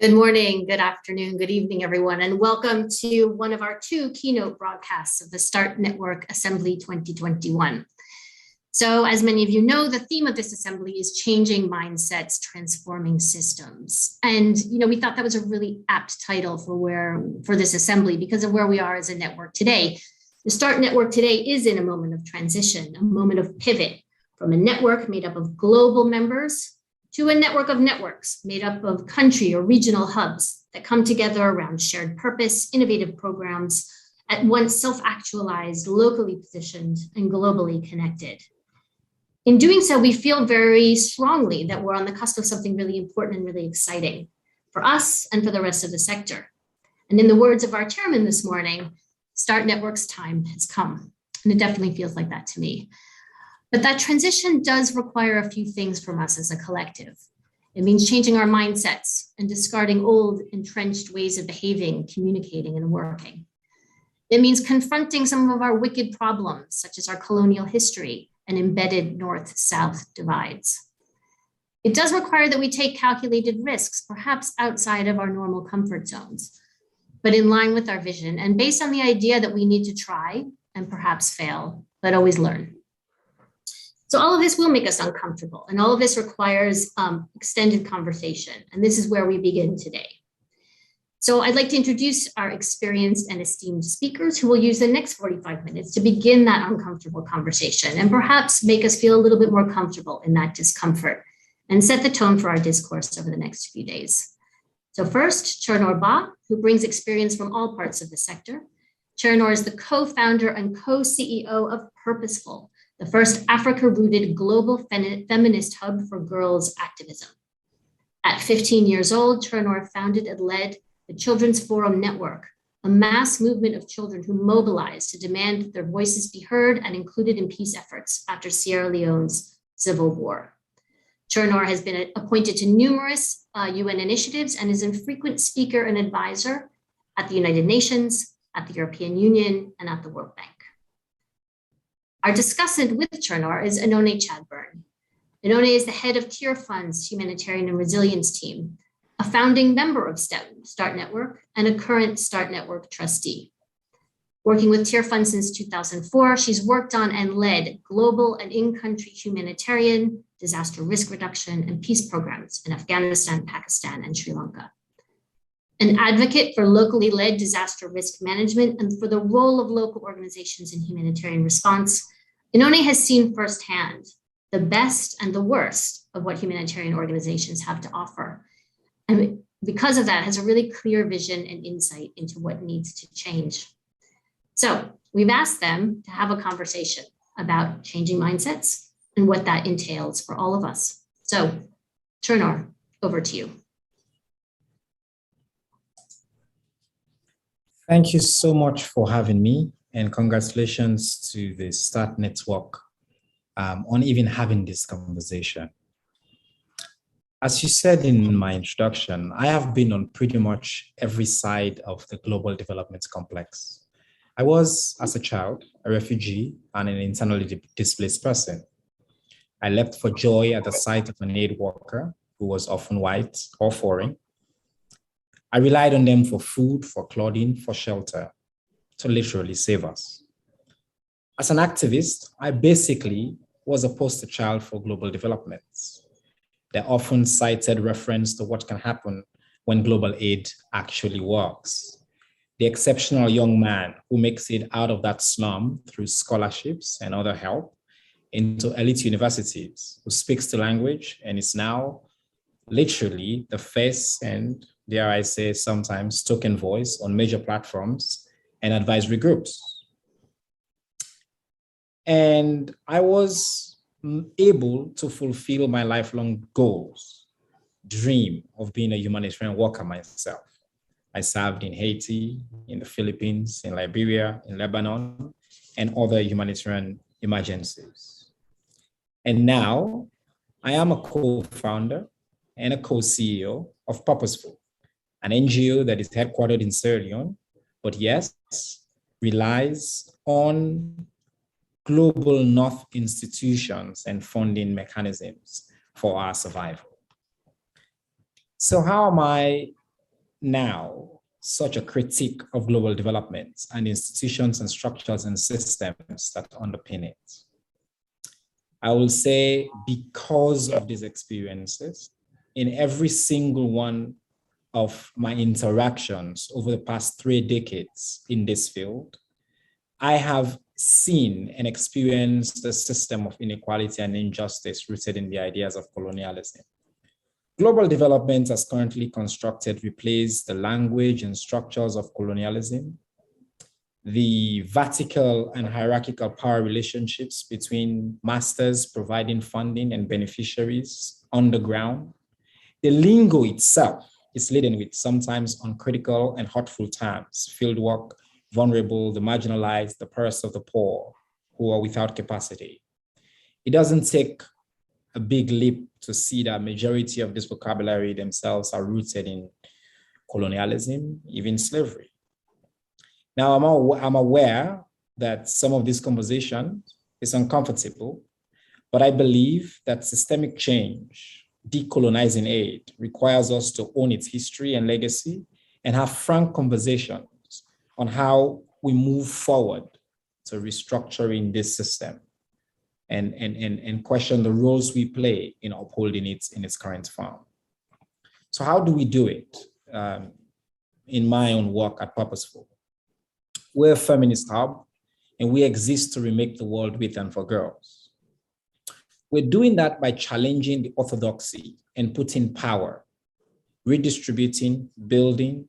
Good morning, good afternoon, good evening, everyone, and welcome to one of our two keynote broadcasts of the START Network Assembly 2021. So as many of you know, the theme of this assembly is changing mindsets, transforming systems. And we thought that was a really apt title for this assembly because of where we are as a network today. The START Network today is in a moment of transition, a moment of pivot from a network made up of global members to a network of networks made up of country or regional hubs that come together around shared purpose, innovative programs, at once self-actualized, locally positioned, and globally connected. In doing so, we feel very strongly that we're on the cusp of something really important and really exciting for us and for the rest of the sector. And in the words of our chairman this morning, START Network's time has come. And it definitely feels like that to me. But that transition does require a few things from us as a collective. It means changing our mindsets and discarding old, entrenched ways of behaving, communicating, and working. It means confronting some of our wicked problems, such as our colonial history and embedded north-south divides. It does require that we take calculated risks, perhaps outside of our normal comfort zones, but in line with our vision and based on the idea that we need to try and perhaps fail, but always learn. So all of this will make us uncomfortable, and all of this requires extended conversation, and this is where we begin today. So I'd like to introduce our experienced and esteemed speakers who will use the next 45 minutes to begin that uncomfortable conversation and perhaps make us feel a little bit more comfortable in that discomfort and set the tone for our discourse over the next few days. So first, Chernor Ba, who brings experience from all parts of the sector. Chernor is the co-founder and co-CEO of Purposeful, the first Africa-rooted global feminist hub for girls activism. At 15 years old, Chernor founded and led the Children's Forum Network, a mass movement of children who mobilized to demand that their voices be heard and included in peace efforts after Sierra Leone's civil war. Chernor has been appointed to numerous UN initiatives and is a frequent speaker and advisor at the United Nations, at the European Union, and at the World Bank. Our discussant with Chernor is Oenone Chadburn. Oenone is the head of Tearfund's Humanitarian and Resilience team, a founding member of START Network, and a current START Network trustee. Working with Tearfund since 2004, she's worked on and led global and in-country humanitarian, disaster risk reduction, and peace programs in Afghanistan, Pakistan, and Sri Lanka. An advocate for locally led disaster risk management and for the role of local organizations in humanitarian response, Oenone has seen firsthand the best and the worst of what humanitarian organizations have to offer. And because of that, has a really clear vision and insight into what needs to change. So we've asked them to have a conversation about changing mindsets and what that entails for all of us. So Chernor, over to you. Thank you so much for having me, and congratulations to the START Network on even having this conversation. As you said in my introduction, I have been on pretty much every side of the global development complex. I was, as a child, a refugee and an internally displaced person. I leapt for joy at the sight of an aid worker who was often white or foreign. I relied on them for food, for clothing, for shelter, to literally save us. As an activist, I basically was a poster child for global developments. The often cited reference to what can happen when global aid actually works. The exceptional young man who makes it out of that slum through scholarships and other help into elite universities, who speaks the language and is now literally the face and, dare I say, sometimes token voice on major platforms and advisory groups. And I was able to fulfill my lifelong goals, dream of being a humanitarian worker myself. I served in Haiti, in the Philippines, in Liberia, in Lebanon, and other humanitarian emergencies. And now I am a co-founder and a co-CEO of Purposeful, an NGO that is headquartered in Sierra Leone, but yes, relies on global North institutions and funding mechanisms for our survival. So how am I now such a critique of global development and institutions and structures and systems that underpin it? I will say because of these experiences, in every single one of my interactions over the past 3 decades in this field, I have seen and experienced a system of inequality and injustice rooted in the ideas of colonialism. Global development as currently constructed replaces the language and structures of colonialism, the vertical and hierarchical power relationships between masters providing funding and beneficiaries on the ground. The lingo itself is laden with sometimes uncritical and hurtful terms: fieldwork, vulnerable, the marginalized, the poorest of the poor, who are without capacity. It doesn't take a big leap to see that majority of this vocabulary themselves are rooted in colonialism, even slavery. Now, I'm aware that some of this conversation is uncomfortable, but I believe that systemic change, decolonizing aid, requires us to own its history and legacy and have frank conversations on how we move forward to restructuring this system and question the roles we play in upholding it in its current form. So how do we do it? In my own work at Purposeful, we're a feminist hub, and we exist to remake the world with and for girls. We're doing that by challenging the orthodoxy and putting power, redistributing, building,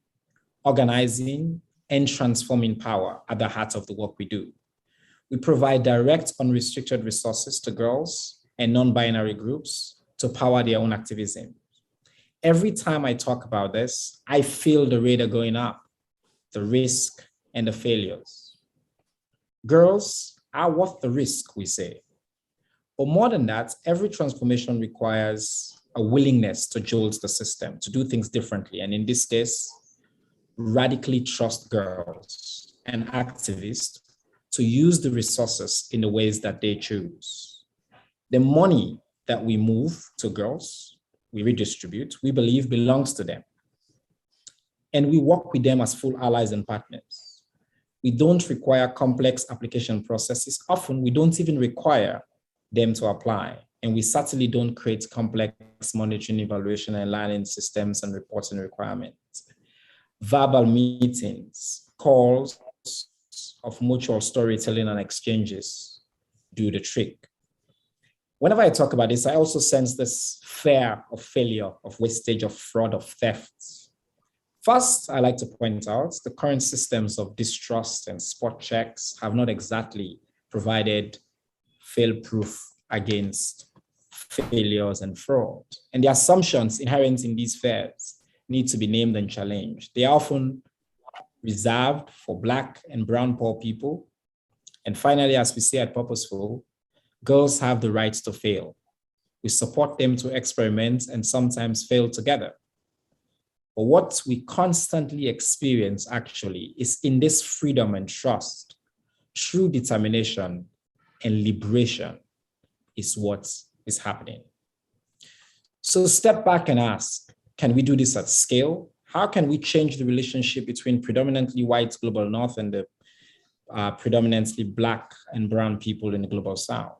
organizing, and transforming power at the heart of the work we do. We provide direct, unrestricted resources to girls and non-binary groups to power their own activism. Every time I talk about this, I feel the radar going up, the risk and the failures. Girls are worth the risk, we say. But more than that, every transformation requires a willingness to jolt the system, to do things differently. And in this case, radically trust girls and activists to use the resources in the ways that they choose. The money that we move to girls, we redistribute, we believe belongs to them. And we work with them as full allies and partners. We don't require complex application processes. Often we don't even require them to apply. And we certainly don't create complex monitoring, evaluation, and learning systems and reporting requirements. Verbal meetings, calls of mutual storytelling and exchanges do the trick. Whenever I talk about this, I also sense this fear of failure, of wastage, of fraud, of theft. First, I like to point out the current systems of distrust and spot checks have not exactly provided fail-proof against failures and fraud. And the assumptions inherent in these fears need to be named and challenged. They are often reserved for Black and brown poor people. And finally, as we say at Purposeful, girls have the right to fail. We support them to experiment and sometimes fail together. But what we constantly experience actually is in this freedom and trust, true determination and liberation is what is happening. So step back and ask, can we do this at scale? How can we change the relationship between predominantly white global North and the predominantly Black and brown people in the global South?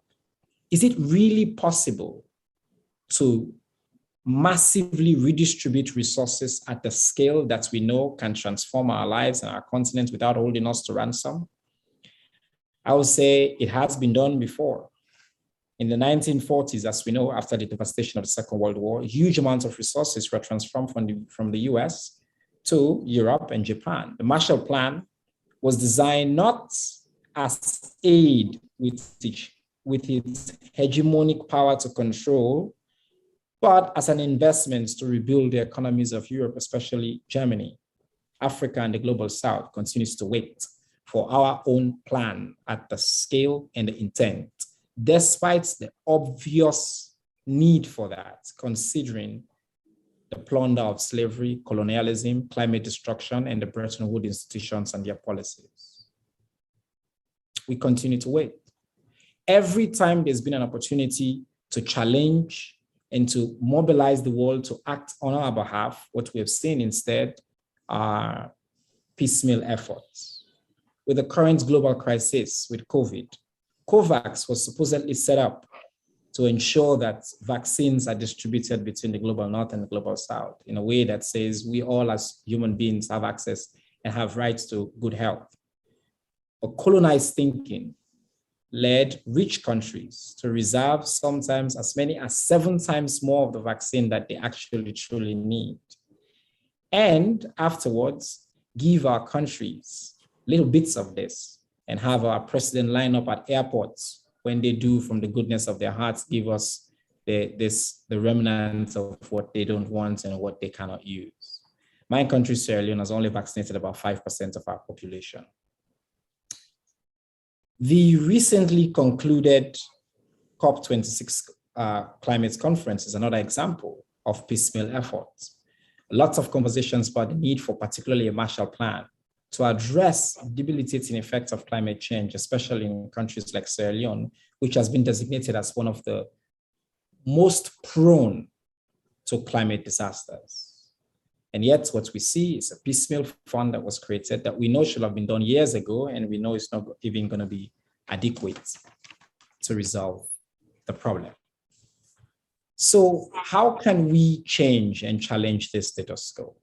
Is it really possible to massively redistribute resources at the scale that we know can transform our lives and our continent without holding us to ransom? I would say it has been done before. In the 1940s, as we know, after the devastation of the Second World War, huge amounts of resources were transformed from the US to Europe and Japan. The Marshall Plan was designed not as aid with its hegemonic power to control, but as an investment to rebuild the economies of Europe, especially Germany. Africa and the global South continues to wait for our own plan at the scale and the intent, despite the obvious need for that, considering the plunder of slavery, colonialism, climate destruction, and the Bretton Woods institutions and their policies. We continue to wait. Every time there's been an opportunity to challenge and to mobilize the world to act on our behalf, what we have seen instead are piecemeal efforts. With the current global crisis with COVID, COVAX was supposedly set up to ensure that vaccines are distributed between the global north and the global south in a way that says we all as human beings have access and have rights to good health. But colonized thinking led rich countries to reserve sometimes as many as 7 times more of the vaccine that they actually truly need. And afterwards, give our countries little bits of this and have our president line up at airports when they do, from the goodness of their hearts, give us the remnants of what they don't want and what they cannot use. My country, Sierra Leone, has only vaccinated about 5% of our population. The recently concluded COP26 climate conference is another example of piecemeal efforts. Lots of conversations about the need for particularly a Marshall Plan to address debilitating effects of climate change, especially in countries like Sierra Leone, which has been designated as one of the most prone to climate disasters. And yet what we see is a piecemeal fund that was created that we know should have been done years ago, and we know it's not even going to be adequate to resolve the problem. So how can we change and challenge this status quo?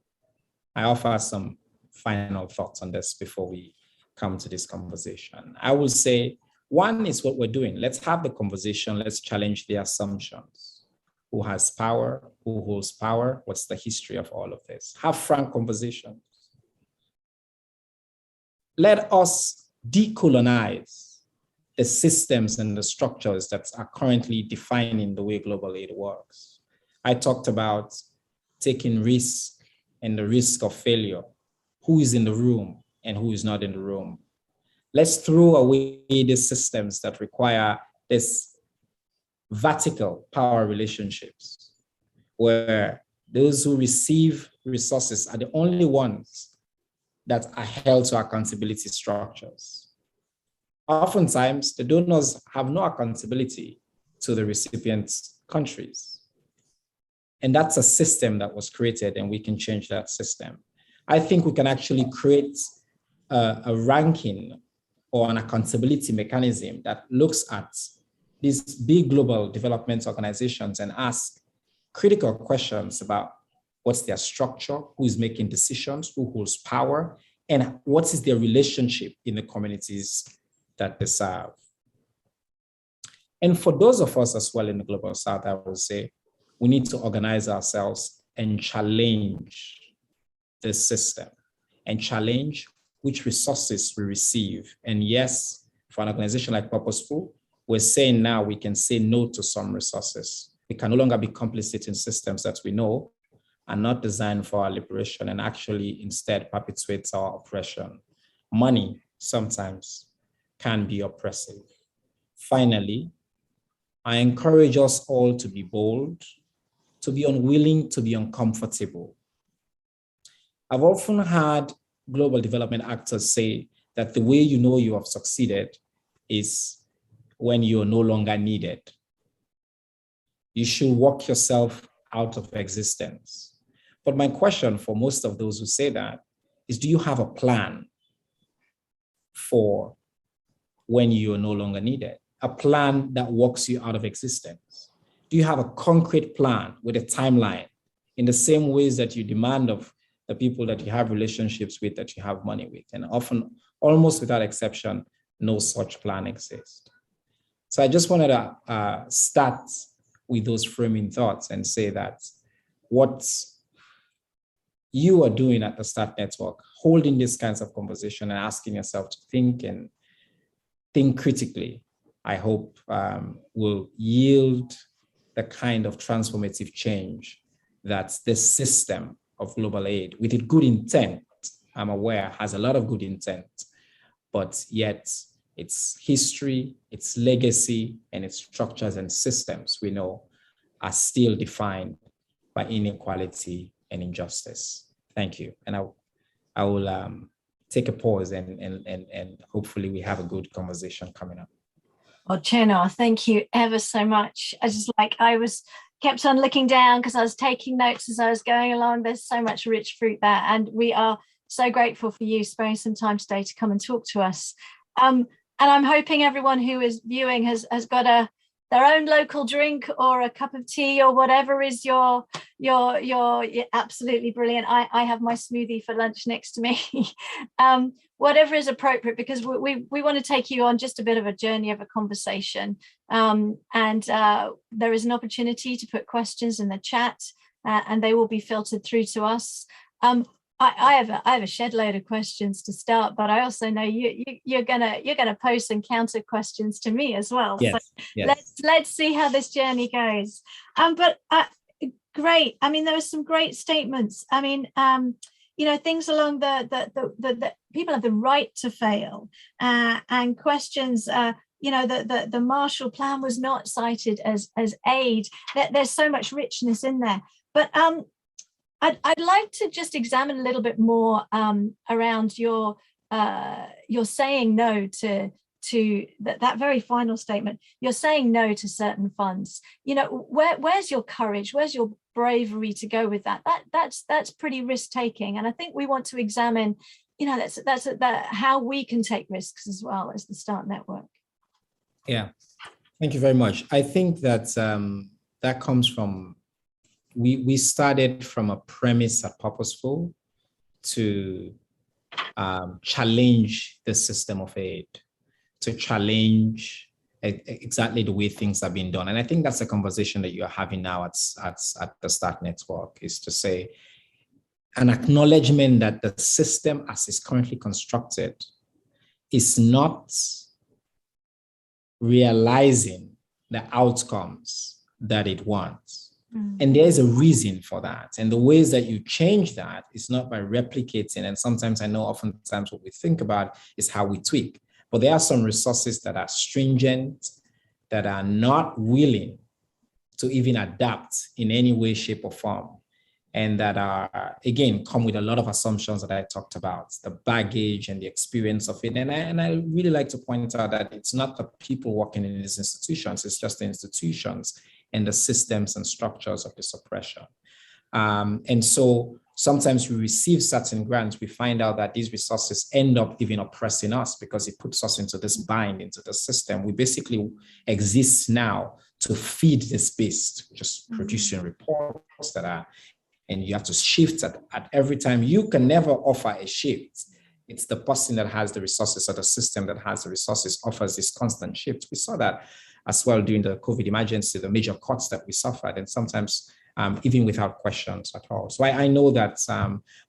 I offer some final thoughts on this before we come to this conversation. I will say, one is what we're doing. Let's have the conversation. Let's challenge the assumptions. Who has power? Who holds power? What's the history of all of this? Have frank conversations. Let us decolonize the systems and the structures that are currently defining the way global aid works. I talked about taking risk and the risk of failure. Who is in the room and who is not in the room. Let's throw away these systems that require this vertical power relationships, where those who receive resources are the only ones that are held to accountability structures. Oftentimes, the donors have no accountability to the recipient countries. And that's a system that was created, and we can change that system. I think we can actually create a ranking or an accountability mechanism that looks at these big global development organizations and ask critical questions about what's their structure, who is making decisions, who holds power, and what is their relationship in the communities that they serve. And for those of us as well in the Global South, I would say we need to organize ourselves and challenge the system and challenge which resources we receive. And yes, for an organization like Purposeful, we're saying now we can say no to some resources. We can no longer be complicit in systems that we know are not designed for our liberation and actually instead perpetuates our oppression. Money sometimes can be oppressive. Finally, I encourage us all to be bold, to be unwilling, to be uncomfortable. I've often had global development actors say that the way you know you have succeeded is when you're no longer needed. You should walk yourself out of existence. But my question for most of those who say that is, do you have a plan for when you're no longer needed? A plan that walks you out of existence? Do you have a concrete plan with a timeline in the same ways that you demand of the people that you have relationships with, that you have money with? And often, almost without exception, no such plan exists. So I just wanted to start with those framing thoughts and say that what you are doing at the START Network, holding these kinds of conversation and asking yourself to think and think critically, I hope will yield the kind of transformative change that this system of global aid, with its good intent, I'm aware, has a lot of good intent, but yet its history, its legacy, and its structures and systems, we know, are still defined by inequality and injustice. Thank you. And I will take a pause and hopefully we have a good conversation coming up. Well, Chernor, thank you ever so much. I was kept on looking down because I was taking notes as I was going along. There's so much rich fruit there, and we are so grateful for you sparing some time today to come and talk to us. And I'm hoping everyone who is viewing has got their own local drink or a cup of tea or whatever is your absolutely brilliant. I have my smoothie for lunch next to me. Whatever is appropriate, because we want to take you on just a bit of a journey of a conversation. And there is an opportunity to put questions in the chat, and they will be filtered through to us. I have a shed load of questions to start, but I also know you're gonna pose some counter questions to me as well. Yes, so yes. let's see how this journey goes. But great. I mean, there were some great statements. I mean, things along the people have the right to fail, and questions. The Marshall Plan was not cited as aid. There's so much richness in there, but I'd like to just examine a little bit more around your saying no to that very final statement. You're saying no to certain funds. Where's your courage? Where's your bravery to go with that? That's pretty risk taking, and I think we want to examine, that's how we can take risks as well as the START network. Yeah, thank you very much. I think that that comes from. We started from a premise at Purposeful to challenge the system of aid, to challenge exactly the way things are being done. And I think that's a conversation that you're having now at the START network, is to say an acknowledgement that the system as it's currently constructed is not realizing the outcomes that it wants. And there is a reason for that. And the ways that you change that is not by replicating. And sometimes I know oftentimes what we think about is how we tweak. But there are some resources that are stringent, that are not willing to even adapt in any way, shape, or form. And that are, again, come with a lot of assumptions that I talked about, the baggage and the experience of it. And I really like to point out that it's not the people working in these institutions, it's just the institutions and the systems and structures of this oppression. And so sometimes we receive certain grants, we find out that these resources end up even oppressing us because it puts us into this bind, into the system. We basically exist now to feed this beast, just producing reports that are, and you have to shift at every time. You can never offer a shift. It's the person that has the resources, or the system that has the resources offers this constant shift. We saw that as well during the COVID emergency, the major cuts that we suffered, and sometimes even without questions at all. So I know that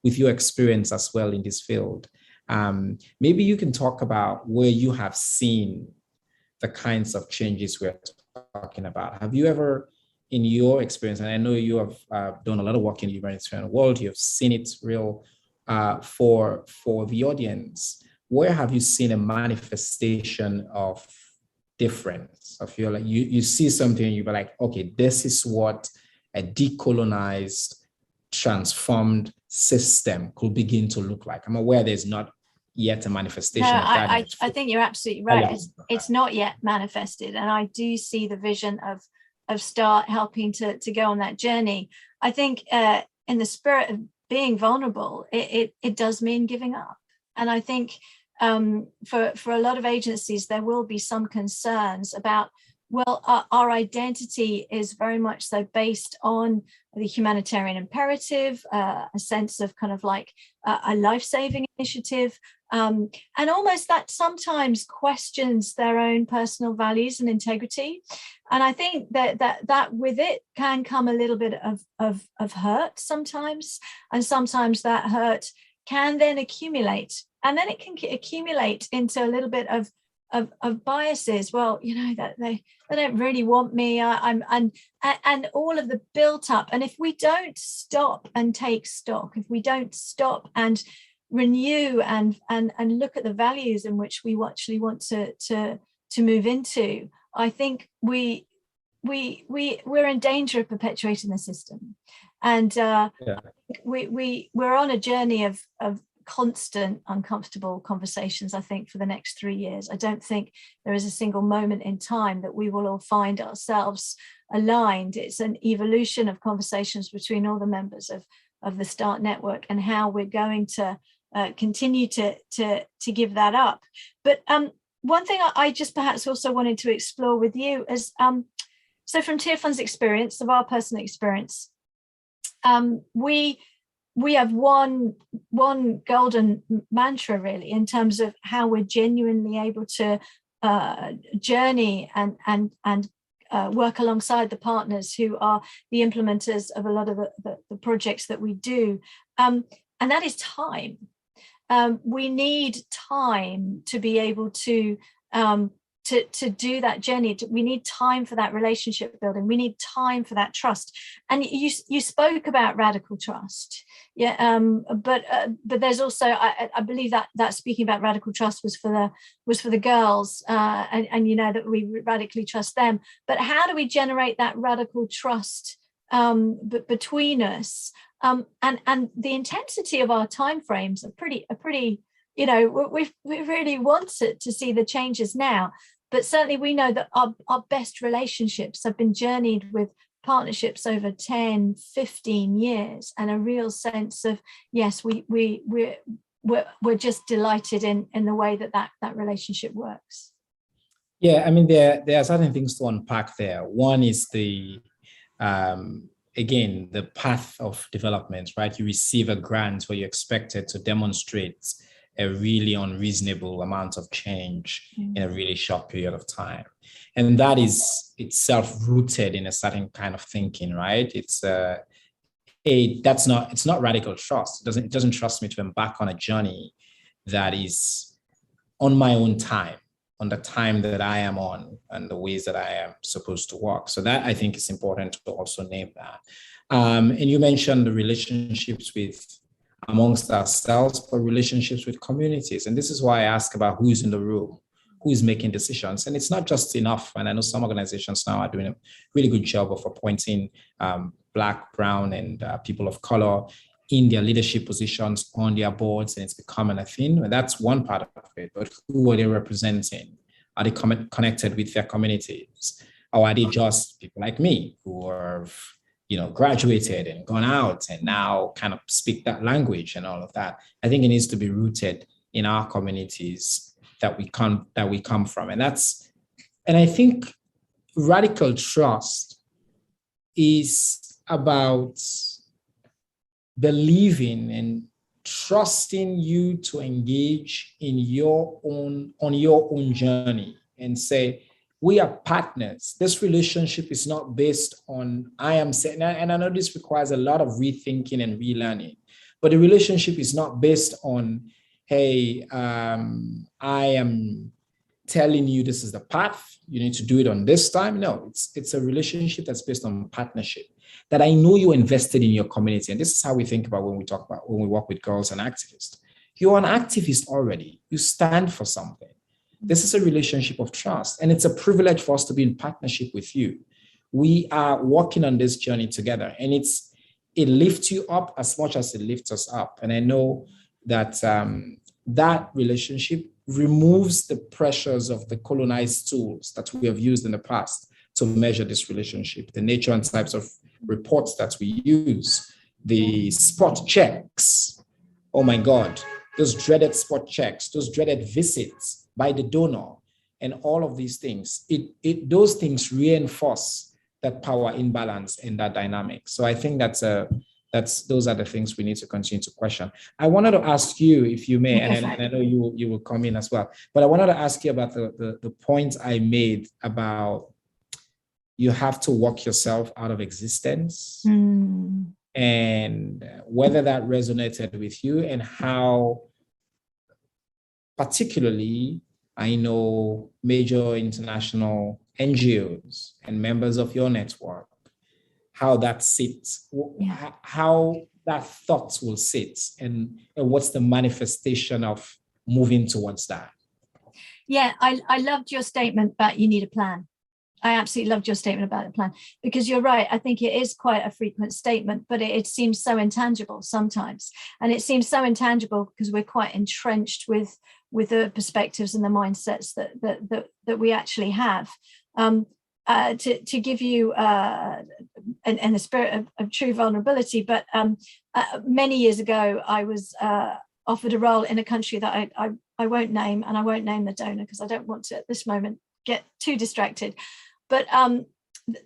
with your experience as well in this field, maybe you can talk about where you have seen the kinds of changes we're talking about. Have you ever, in your experience, and I know you have done a lot of work in the humanitarian world, you've seen it real for the audience, where have you seen a manifestation of difference? I feel like you see something and you be like, okay, this is what a decolonized, transformed system could begin to look like. I'm aware there's not yet a manifestation of that. I think you're absolutely right. It's not yet manifested. And I do see the vision of START helping to go on that journey. I think in the spirit of being vulnerable, it does mean giving up. And I think for a lot of agencies, there will be some concerns about, well, our identity is very much so based on the humanitarian imperative, a sense of kind of like a life-saving initiative, and almost that sometimes questions their own personal values and integrity. And I think that with it can come a little bit of hurt sometimes, and sometimes that hurt can then accumulate, and then it can accumulate into a little bit of biases. Well, that they don't really want me, and all of the built up. And if we don't stop and take stock, if we don't stop and renew and look at the values in which we actually want to move into, I think we're in danger of perpetuating the system. And we're on a journey of constant uncomfortable conversations, I think, for the next 3 years. I don't think there is a single moment in time that we will all find ourselves aligned. It's an evolution of conversations between all the members of the START network, and how we're going to continue to give that up. But one thing I just perhaps also wanted to explore with you is, so from Tearfund's experience, of our personal experience, we have one golden mantra really in terms of how we're genuinely able to journey and work alongside the partners who are the implementers of a lot of the projects that we do, and that is time. We need time to be able to do that journey. We need time for that relationship building. We need time for that trust. And you spoke about radical trust, yeah. But there's also, I believe that speaking about radical trust was for the girls, and you know that we radically trust them. But how do we generate that radical trust between us? And the intensity of our timeframes are pretty. You know, we really want to see the changes now, but certainly we know that our best relationships have been journeyed with partnerships over 10, 15 years, and a real sense of, yes, we're just delighted in the way that relationship works. Yeah, I mean, there are certain things to unpack there. One is the again, the path of development, right? You receive a grant where you're expected to demonstrate a really unreasonable amount of change in a really short period of time. And that is itself rooted in a certain kind of thinking, right? It's not radical trust. It doesn't trust me to embark on a journey that is on my own time, on the time that I am on and the ways that I am supposed to walk. So that, I think, is important to also name that. And you mentioned the relationships amongst ourselves, but relationships with communities. And this is why I ask about who's in the room, who's making decisions. And it's not just enough. And I know some organizations now are doing a really good job of appointing Black, brown, and people of color in their leadership positions on their boards, and it's becoming a thing. And that's one part of it. But who are they representing? Are they connected with their communities? Or are they just people like me who are, graduated and gone out and now kind of speak that language and all of that? I think it needs to be rooted in our communities that we come from. And I think radical trust is about believing and trusting you to engage on your own journey and say, we are partners. This relationship is not based on I am saying, and I know this requires a lot of rethinking and relearning, but the relationship is not based on, hey, I am telling you this is the path, you need to do it on this time. No, it's a relationship that's based on partnership, that I know you're invested in your community. And this is how we think about when we work with girls and activists. You're an activist already. You stand for something. This is a relationship of trust, and it's a privilege for us to be in partnership with you. We are walking on this journey together, and it lifts you up as much as it lifts us up. And I know that that relationship removes the pressures of the colonized tools that we have used in the past to measure this relationship, the nature and types of reports that we use, the spot checks. Oh my God, those dreaded spot checks, those dreaded visits by the donor, and all of these things, those things reinforce that power imbalance in that dynamic. So I think those are the things we need to continue to question. I wanted to ask you, if you may, and I know you will come in as well, but I wanted to ask you about the point I made about you have to walk yourself out of existence, and whether that resonated with you, and how particularly I know major international NGOs and members of your network, how that sits, how that thought will sit, and what's the manifestation of moving towards that. Yeah, I loved your statement about you need a plan. I absolutely loved your statement about the plan, because you're right. I think it is quite a frequent statement, but it seems so intangible sometimes. And it seems so intangible because we're quite entrenched with the perspectives and the mindsets that we actually have. to give you in the spirit of true vulnerability, but many years ago, I was offered a role in a country that I won't name, and I won't name the donor because I don't want to at this moment get too distracted. But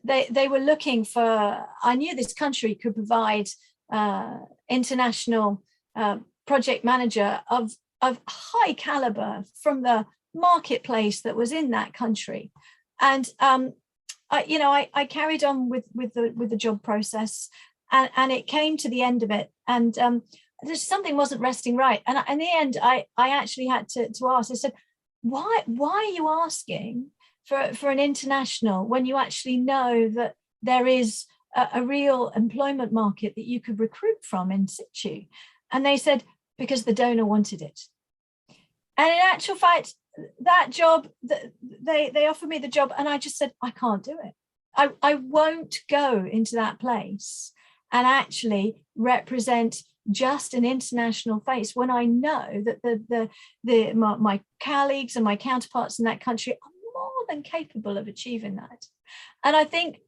they were looking for, I knew this country could provide international project manager of high caliber from the marketplace that was in that country. And I carried on with the job process, and it came to the end of it, and something wasn't resting right. And in the end, I actually had to ask. I said, why are you asking for an international when you actually know that there is a real employment market that you could recruit from in situ? And they said, because the donor wanted it. And in actual fact, that job, they offered me the job, and I just said, I can't do it. I won't go into that place and actually represent just an international face when I know that my colleagues and my counterparts in that country are more than capable of achieving that. And I think,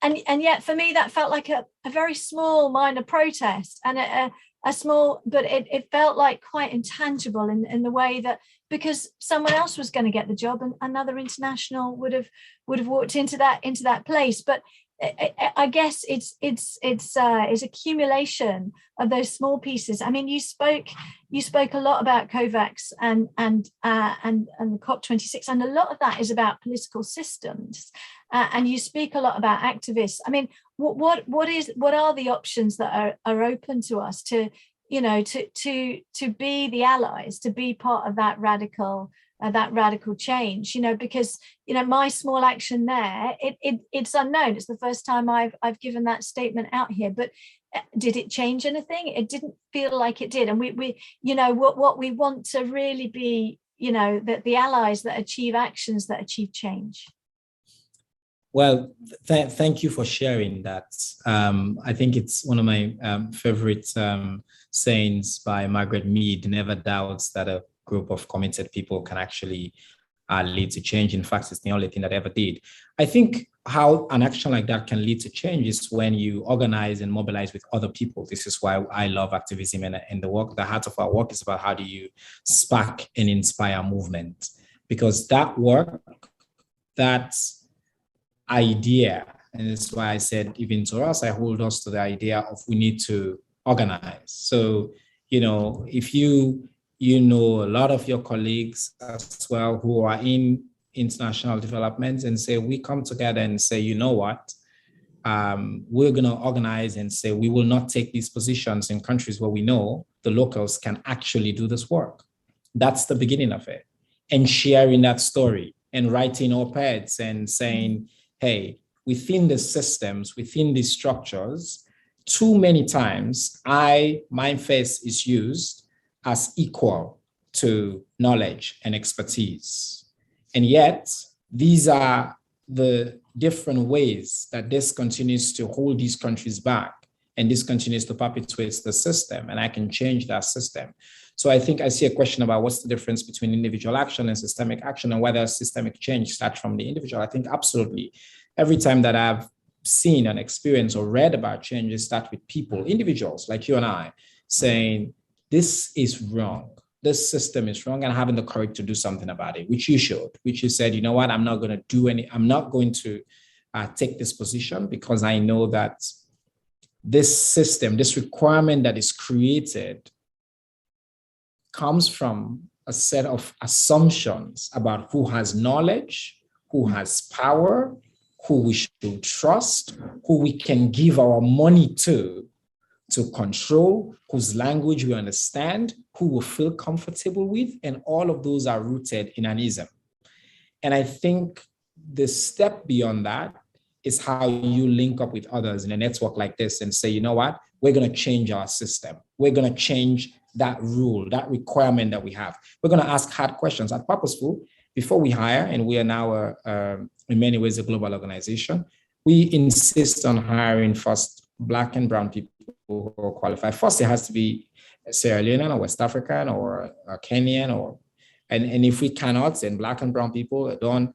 and yet for me, that felt like a very small minor protest, and a small, but it felt like quite intangible in the way that, because someone else was going to get the job and another international would have walked into that place. But I guess it's accumulation of those small pieces. I mean, you spoke a lot about COVAX and the COP26, and a lot of that is about political systems. And you speak a lot about activists. I mean, what are the options that are open to us to be the allies, to be part of that radical change, because my small action there, it's unknown. It's the first time I've given that statement out here, but did it change anything? It didn't feel like it did. And we what we want to really be, that the allies that achieve actions that achieve change. Well, thank you for sharing that. I think it's one of my favorite sayings by Margaret Mead: never doubts that a group of committed people can actually lead to change. In fact, it's the only thing that ever did. I think how an action like that can lead to change is when you organize and mobilize with other people. This is why I love activism, and the work. The heart of our work is about how do you spark and inspire movement, because that work, that idea, and that's why I said, even to us, I hold us to the idea of we need to organize. So, if you know a lot of your colleagues as well who are in international development, and say, we come together and say, you know what, we're going to organize and say, we will not take these positions in countries where we know the locals can actually do this work. That's the beginning of it. And sharing that story and writing op-eds and saying, hey, within the systems, within these structures, too many times, my face is used as equal to knowledge and expertise. And yet, these are the different ways that this continues to hold these countries back, and this continues to perpetuate the system, and I can change that system. So I think I see a question about what's the difference between individual action and systemic action, and whether systemic change starts from the individual. I think absolutely. Every time that I've seen and experienced or read about changes, start with people, individuals like you and I, saying, this is wrong. This system is wrong, and having the courage to do something about it, which you showed, which you said, you know what, I'm not going to take this position, because I know that this system, this requirement that is created comes from a set of assumptions about who has knowledge, who has power, who we should trust, who we can give our money to control, whose language we understand, who we feel comfortable with, and all of those are rooted in an ism. And I think the step beyond that is how you link up with others in a network like this and say, you know what, we're going to change our system. We're going to change that rule, that requirement that we have. We're going to ask hard questions. At Purposeful, before we hire, and we are now in many ways a global organization, we insist on hiring first Black and brown people who are qualified. First, it has to be Sierra Leonean or West African or Kenyan or And if we cannot, then Black and brown people don't.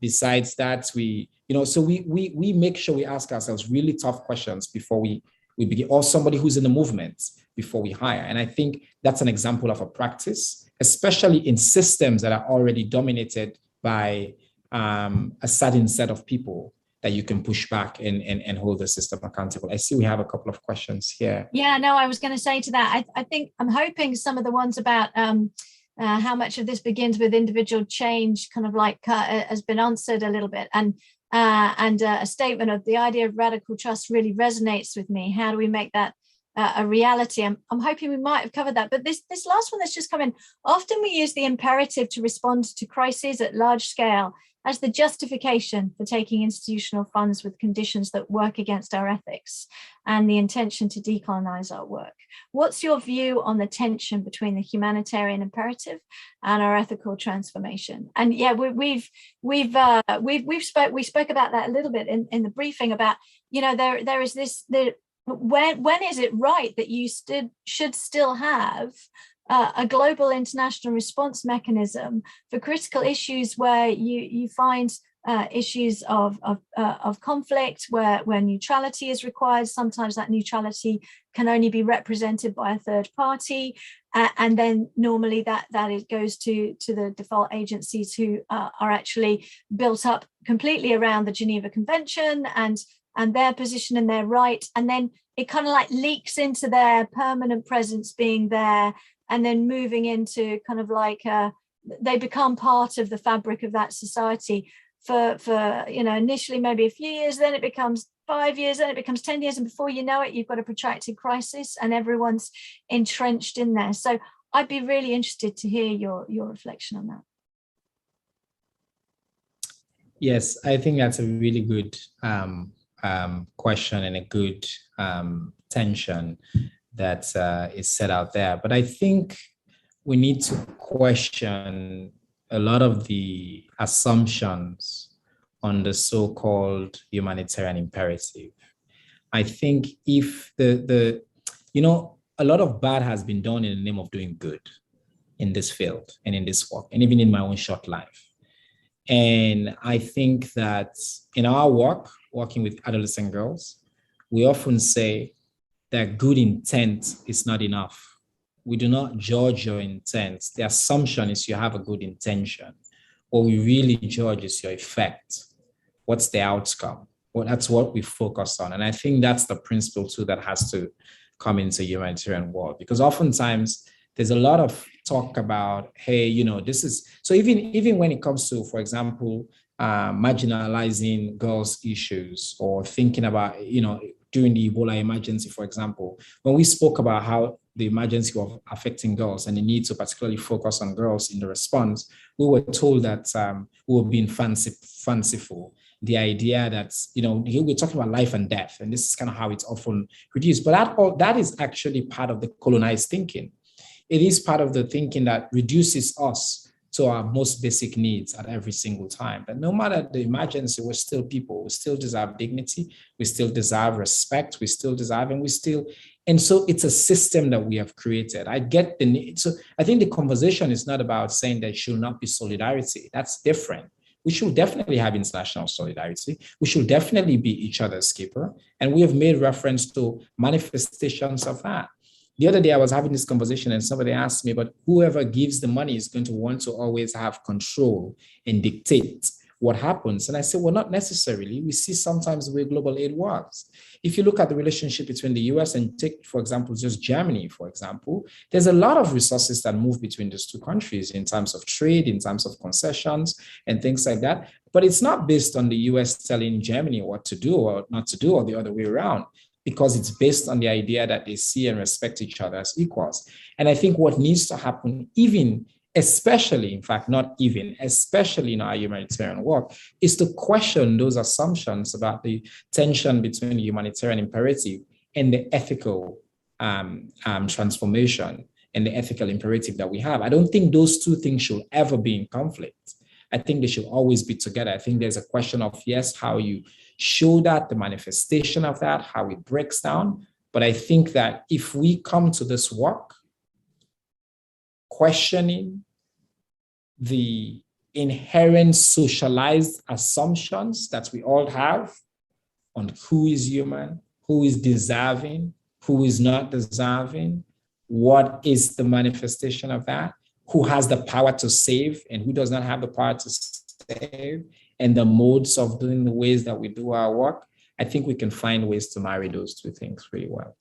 Besides that, so we make sure we ask ourselves really tough questions before we begin, or somebody who's in the movement before we hire. And I think that's an example of a practice, especially in systems that are already dominated by a certain set of people that you can push back and hold the system accountable. I see we have a couple of questions here. Yeah, no, I was going to say to that, I think I'm hoping some of the ones about how much of this begins with individual change kind of like has been answered a little bit. And a statement of the idea of radical trust really resonates with me. How do we make that a reality? I'm hoping we might have covered that. But this last one that's just come in, often we use the imperative to respond to crises at large scale as the justification for taking institutional funds with conditions that work against our ethics and the intention to decolonize our work. What's your view on the tension between the humanitarian imperative and our ethical transformation? And yeah, we spoke about that a little bit in the briefing about, there is this, when is it right that you should still have a global international response mechanism for critical issues where you find issues of conflict, where neutrality is required? Sometimes that neutrality can only be represented by a third party, and then normally that it goes to the default agencies who are actually built up completely around the Geneva Convention and their position and their right, and then it kind of like leaks into their permanent presence being there, and then moving into kind of like they become part of the fabric of that society for initially maybe a few years, then it becomes 5 years, then it becomes 10 years, and before you know it, you've got a protracted crisis and everyone's entrenched in there. So I'd be really interested to hear your reflection on that. Yes, I think that's a really good question and a good tension that is set out there. But I think we need to question a lot of the assumptions on the so-called humanitarian imperative. I think if a lot of bad has been done in the name of doing good in this field and in this work, and even in my own short life. And I think that in our work, working with adolescent girls, we often say that good intent is not enough. We do not judge your intent. The assumption is you have a good intention. What we really judge is your effect. What's the outcome? Well, that's what we focus on. And I think that's the principle too that has to come into humanitarian world, because oftentimes there's a lot of talk about, hey, this is, so even when it comes to, for example, marginalizing girls' issues, or thinking about, during the Ebola emergency, for example, when we spoke about how the emergency was affecting girls and the need to particularly focus on girls in the response, we were told that we were being fanciful. The idea that, we're talking about life and death, and this is kind of how it's often reduced. But that is actually part of the colonized thinking. It is part of the thinking that reduces us to our most basic needs at every single time. But no matter the emergency, we're still people. We still deserve dignity. We still deserve respect. We still deserve, and so it's a system that we have created. I get the need. So I think the conversation is not about saying there should not be solidarity. That's different. We should definitely have international solidarity. We should definitely be each other's keeper. And we have made reference to manifestations of that. The other day I was having this conversation and somebody asked me, but whoever gives the money is going to want to always have control and dictate what happens. And I said, well, not necessarily. We see sometimes the way global aid works. If you look at the relationship between the US and take, for example, just Germany, for example, there's a lot of resources that move between those two countries in terms of trade, in terms of concessions and things like that. But it's not based on the US telling Germany what to do or not to do, or the other way around, because it's based on the idea that they see and respect each other as equals. And I think what needs to happen, especially in our humanitarian work, is to question those assumptions about the tension between the humanitarian imperative and the ethical transformation and the ethical imperative that we have. I don't think those two things should ever be in conflict. I think they should always be together. I think there's a question of, yes, how you show that, the manifestation of that, how it breaks down. But I think that if we come to this work questioning the inherent socialized assumptions that we all have on who is human, who is deserving, who is not deserving, what is the manifestation of that, who has the power to save and who does not have the power to save, and the modes of doing the ways that we do our work. I think we can find ways to marry those two things really well.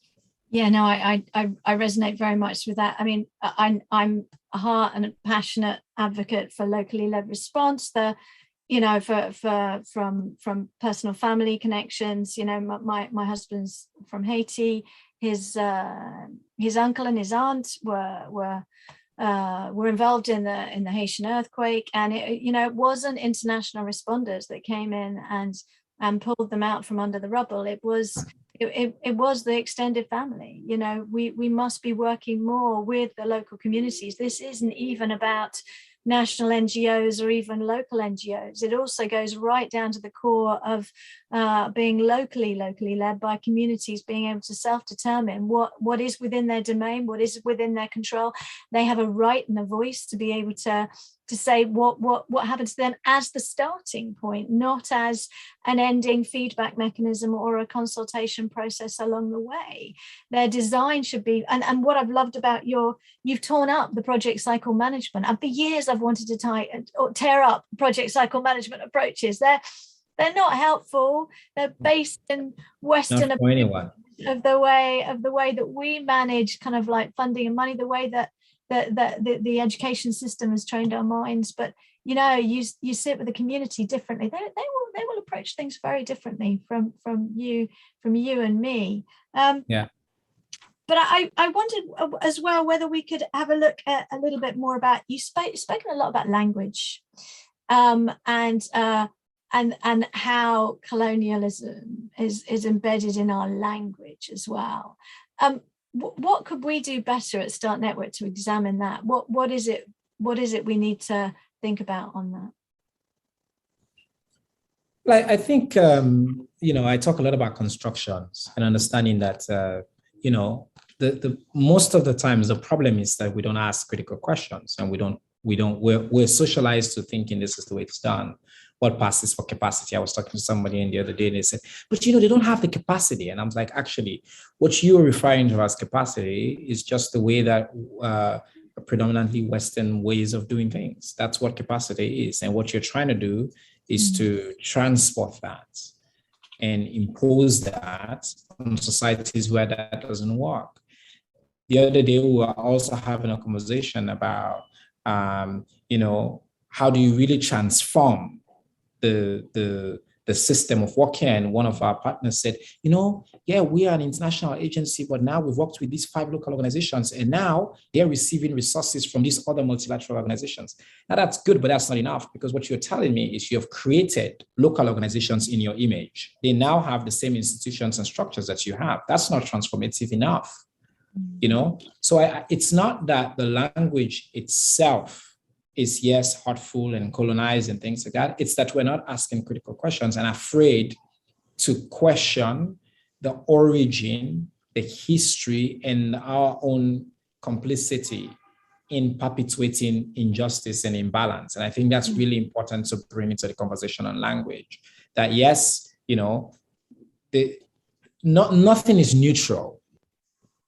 Yeah, no, I resonate very much with that. I mean, I'm a heart and a passionate advocate for locally led response. From personal family connections. My husband's from Haiti. His uncle and his aunt were involved in the Haitian earthquake, and it wasn't international responders that came in and pulled them out from under the rubble. It was the extended family. We must be working more with the local communities. This isn't even about national NGOs or even local NGOs. It also goes right down to the core of being locally led by communities, being able to self-determine what is within their domain, what is within their control. They have a right and a voice to be able to say what happens to them as the starting point, not as an ending feedback mechanism or a consultation process along the way. Their design should be, and what I've loved about you've torn up the project cycle management. And for years I've wanted to tear up project cycle management approaches. They're not helpful. They're based in Western Not for anyone. of the way that we manage kind of like funding and money, the way that the education system has trained our minds. But you sit with the community differently. They will approach things very differently from you and me. Yeah. But I wondered as well whether we could have a look at a little bit more about, you've spoken a lot about language, and how colonialism is embedded in our language as well. What could we do better at Start Network to examine that? What is it we need to think about on that? Like, I think, I talk a lot about constructions and understanding that, the most of the times the problem is that we don't ask critical questions, and we're socialized to thinking this is the way it's done. What passes for capacity? I was talking to somebody the other day and they said, but they don't have the capacity. And I'm like, actually, what you're referring to as capacity is just the way that predominantly Western ways of doing things. That's what capacity is. And what you're trying to do is to transport that and impose that on societies where that doesn't work. The other day, we were also having a conversation about, how do you really transform the system of working? And one of our partners said, we are an international agency, but now we've worked with these 5 local organizations, and now they're receiving resources from these other multilateral organizations. Now that's good, but that's not enough, because what you're telling me is you have created local organizations in your image. They now have the same institutions and structures that you have. That's not transformative enough, So it's not that the language itself is, yes, hurtful and colonized and things like that. It's that we're not asking critical questions and afraid to question the origin, the history, and our own complicity in perpetuating injustice and imbalance. And I think that's really important to bring into the conversation on language. That yes, nothing is neutral.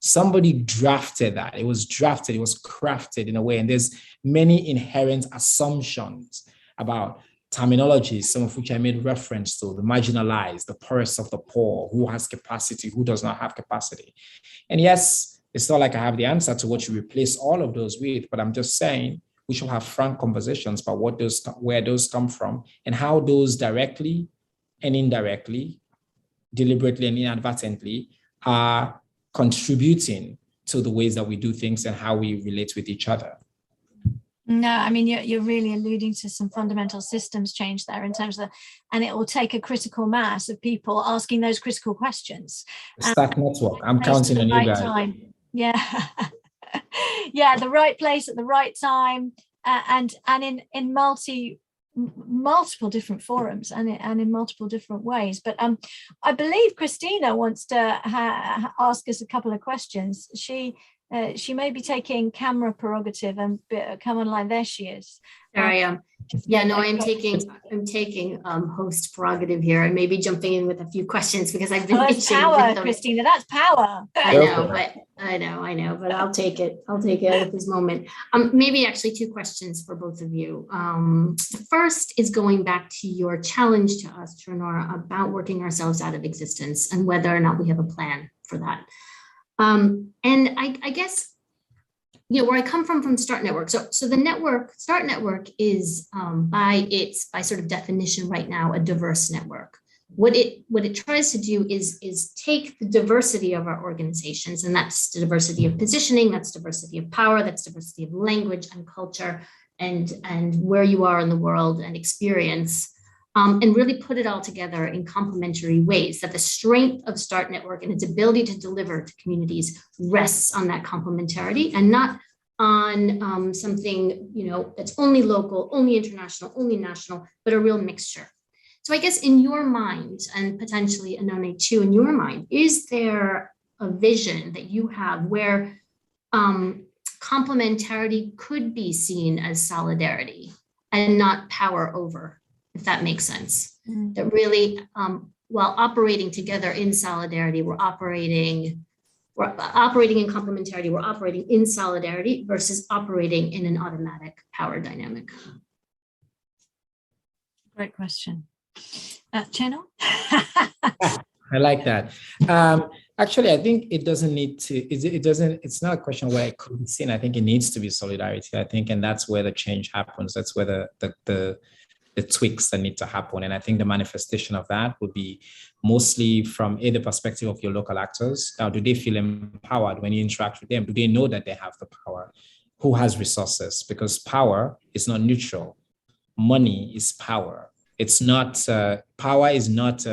Somebody drafted that. It was drafted, it was crafted in a way. And there's many inherent assumptions about terminologies, some of which I made reference to: the marginalized, the poorest of the poor, who has capacity, who does not have capacity. And yes, it's not like I have the answer to what you replace all of those with, but I'm just saying we should have frank conversations about where those come from, and how those directly and indirectly, deliberately and inadvertently, are contributing to the ways that we do things and how we relate with each other. No, I mean, you're really alluding to some fundamental systems change there in terms of, and it will take a critical mass of people asking those critical questions. Start Network. I'm counting on you guys. Time. Yeah. Yeah, the right place at the right time, and in multiple different forums and in multiple different ways. But I believe Christina wants to ask us a couple of questions. She may be taking camera prerogative and come online. There she is. Sorry, yeah, no, I'm taking host prerogative here and maybe jumping in with a few questions because I've been that's itching power, with them. Christina. That's power. I know, but I'll take it at this moment. Maybe actually two questions for both of you. The first is going back to your challenge to us, Chernor, about working ourselves out of existence and whether or not we have a plan for that. And I guess, where I come from Start Network. So the Start Network is by sort of definition right now, a diverse network. What it tries to do is take the diversity of our organizations, and that's the diversity of positioning, that's diversity of power, that's diversity of language and culture, and where you are in the world and experience, and really put it all together in complementary ways, that the strength of Start Network and its ability to deliver to communities rests on that complementarity and not on something, that's only local, only international, only national, but a real mixture. So I guess in your mind, and potentially Oenone too, in your mind, is there a vision that you have where complementarity could be seen as solidarity and not power over, if that makes sense? That really, while operating together in solidarity, we're operating in complementarity, we're operating in solidarity versus operating in an automatic power dynamic. Great question. Chernor? I like that. Actually, I think it doesn't need to, it's not a question where it could be seen. I think it needs to be solidarity, I think, and that's where the change happens. That's where the tweaks that need to happen. And I think the manifestation of that would be mostly from the perspective of your local actors. Do they feel empowered when you interact with them? Do they know that they have the power? Who has resources? Because power is not neutral. Money is power. It's not, power is not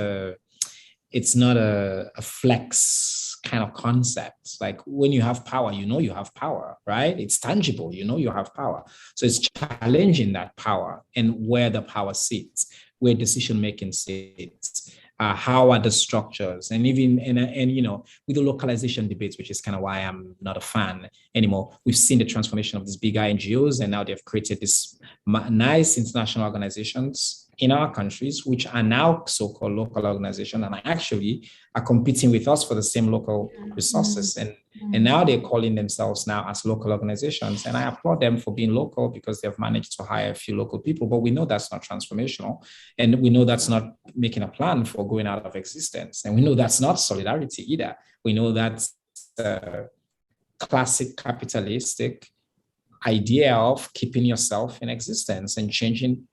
it's not a flex kind of concept. Like when you have power, you have power, right? It's tangible, you have power. So it's challenging that power and where the power sits, where decision-making sits, how are the structures, and even, with the localization debates, which is kind of why I'm not a fan anymore. We've seen the transformation of these bigger NGOs, and now they've created these nice international organizations in our countries, which are now so-called local organizations, and actually are competing with us for the same local resources. And now they're calling themselves now as local organizations. And I applaud them for being local because they've managed to hire a few local people, but we know that's not transformational. And we know that's not making a plan for going out of existence. And we know that's not solidarity either. We know that's classic capitalistic idea of keeping yourself in existence and changing,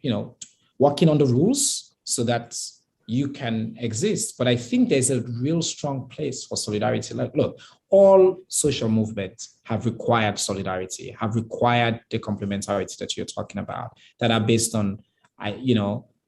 working on the rules so that you can exist. But I think there's a real strong place for solidarity. Like, look, all social movements have required solidarity, have required the complementarity that you're talking about, that are based on,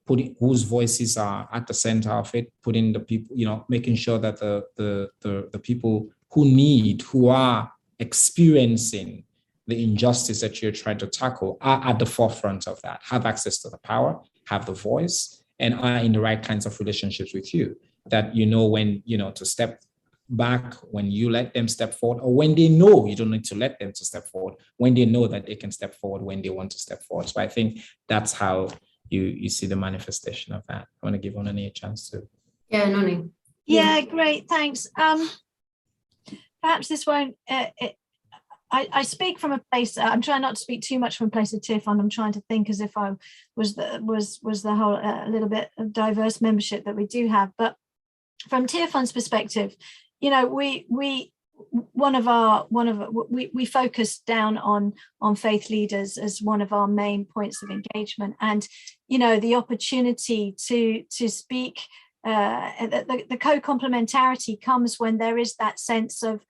putting whose voices are at the center of it, putting the people, making sure that the people who are experiencing the injustice that you're trying to tackle are at the forefront of that, have access to the power, have the voice, and are in the right kinds of relationships with you, that when, to step back, when you let them step forward, or when they know you don't need to let them to step forward, when they know that they can step forward when they want to step forward. So I think that's how you see the manifestation of that. I want to give Oenone a chance to. Yeah, Oenone. Yeah, great, thanks. Perhaps this won't, I speak from a place, I'm trying not to speak too much from a place of Tearfund. I'm trying to think as if I was the whole a little bit of diverse membership that we do have. But from Tearfund's perspective, we focus down on faith leaders as one of our main points of engagement, and the opportunity to speak, the co-complementarity comes when there is that sense of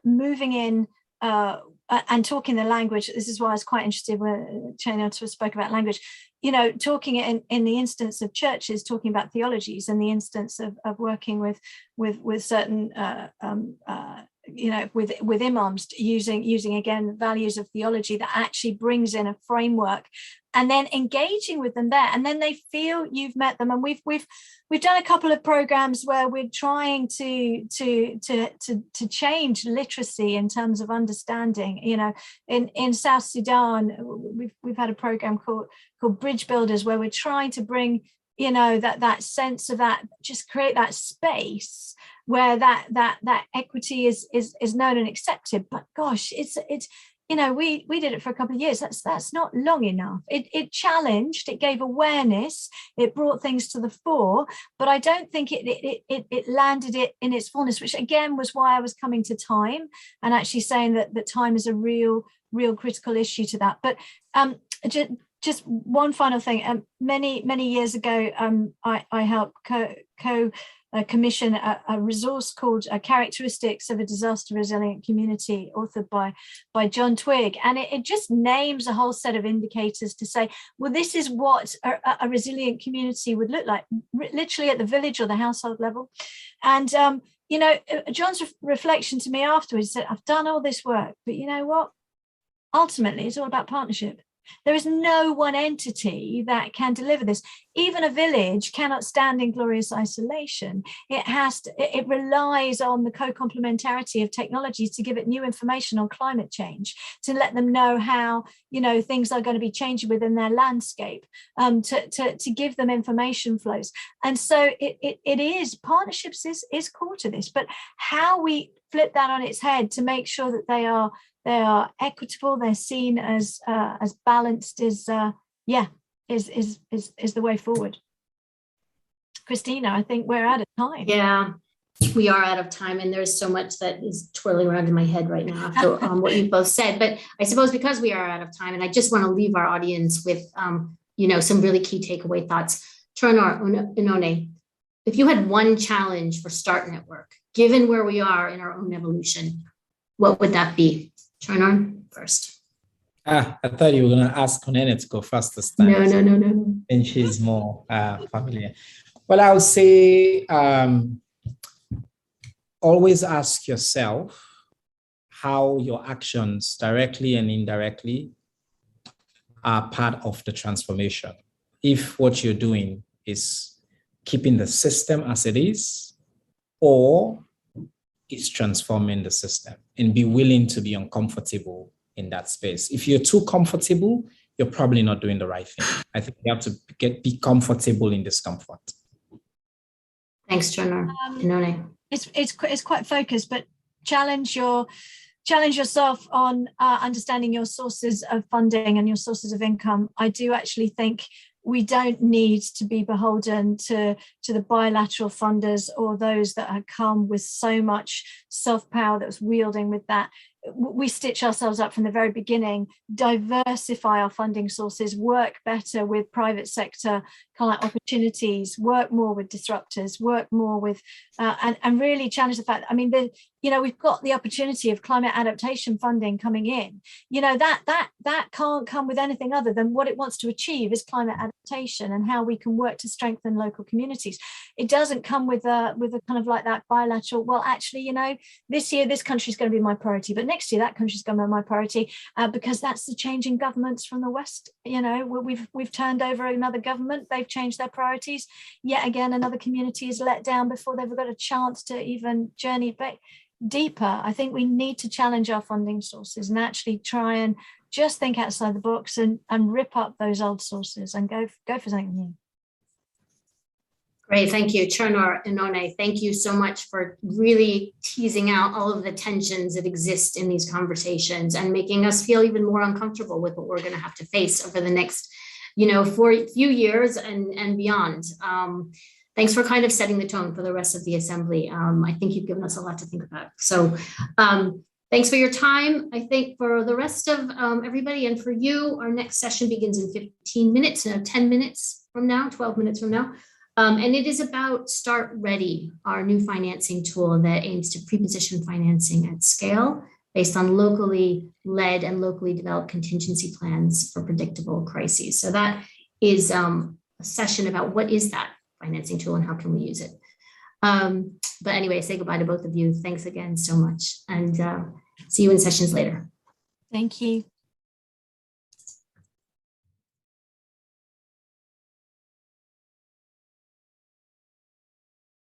moving in and talking the language. This is why I was quite interested when Chernor spoke about language, talking in the instance of churches, talking about theologies, and the instance of working with certain with imams using again values of theology that actually brings in a framework, and then engaging with them there, and then they feel you've met them. And we've done a couple of programs where we're trying to change literacy in terms of understanding. In South Sudan, we've had a program called Bridge Builders, where we're trying to bring that sense of that, just create that space where that equity is known and accepted. But gosh, it's we did it for a couple of years. That's not long enough. It challenged, it gave awareness, it brought things to the fore, but I don't think it landed it in its fullness, which again was why I was coming to time and actually saying that time is a real critical issue to that. But just one final thing. Many years ago, I helped commission a resource called Characteristics of a Disaster Resilient Community, authored by John Twigg. And it just names a whole set of indicators to say, well, this is what a resilient community would look like, literally at the village or the household level. And, John's reflection to me afterwards said, I've done all this work, but you know what? Ultimately, it's all about partnership. There is no one entity that can deliver this. Even a village cannot stand in glorious isolation. It relies on the co-complementarity of technologies to give it new information on climate change, to let them know how things are going to be changing within their landscape, to give them information flows. And so it is, partnerships is core to this, but how we flip that on its head to make sure that they are equitable, they're seen as balanced is the way forward. Christina, I think we're out of time. Yeah, we are out of time, and there's so much that is twirling around in my head right now after what you both said. But I suppose because we are out of time, and I just want to leave our audience with some really key takeaway thoughts. Chernor, Oenone, if you had one challenge for Start Network, given where we are in our own evolution, what would that be? Chernor first. I thought you were going to ask Oenone to go first this time. No. And she's more familiar. Well, I would say always ask yourself how your actions, directly and indirectly, are part of the transformation. If what you're doing is keeping the system as it is, or is transforming the system, and be willing to be uncomfortable in that space. If you're too comfortable, you're probably not doing the right thing. I think you have to be comfortable in discomfort. Thanks, Chernor. Oenone. It's quite focused, but challenge yourself on understanding your sources of funding and your sources of income. I do actually think we don't need to be beholden to the bilateral funders or those that have come with so much soft power that was wielding with that. We stitch ourselves up from the very beginning, diversify our funding sources, work better with private sector client opportunities, work more with disruptors, work more with, and really challenge the fact, we've got the opportunity of climate adaptation funding coming in. That can't come with anything other than what it wants to achieve is climate adaptation and how we can work to strengthen local communities. It doesn't come with a kind of like that bilateral, well, actually, this year, this country is going to be my priority, but next year, that country's going to be my priority, because that's the changing governments from the West. We've turned over another government. They've changed their priorities. Yet again, another community is let down before they've got a chance to even journey back deeper. I think we need to challenge our funding sources and actually try and just think outside the box and rip up those old sources and go for something new. Great, thank you. Chernor and Oenone, thank you so much for really teasing out all of the tensions that exist in these conversations and making us feel even more uncomfortable with what we're going to have to face over the next, for a few years and beyond. Thanks for kind of setting the tone for the rest of the assembly. I think you've given us a lot to think about. So thanks for your time. I think for the rest of everybody and for you, our next session begins in 15 minutes, 10 minutes from now, 12 minutes from now. And it is about Start Ready, our new financing tool that aims to pre-position financing at scale based on locally led and locally developed contingency plans for predictable crises. So that is a session about what is that financing tool and how can we use it. But anyway, say goodbye to both of you. Thanks again so much. And see you in sessions later. Thank you.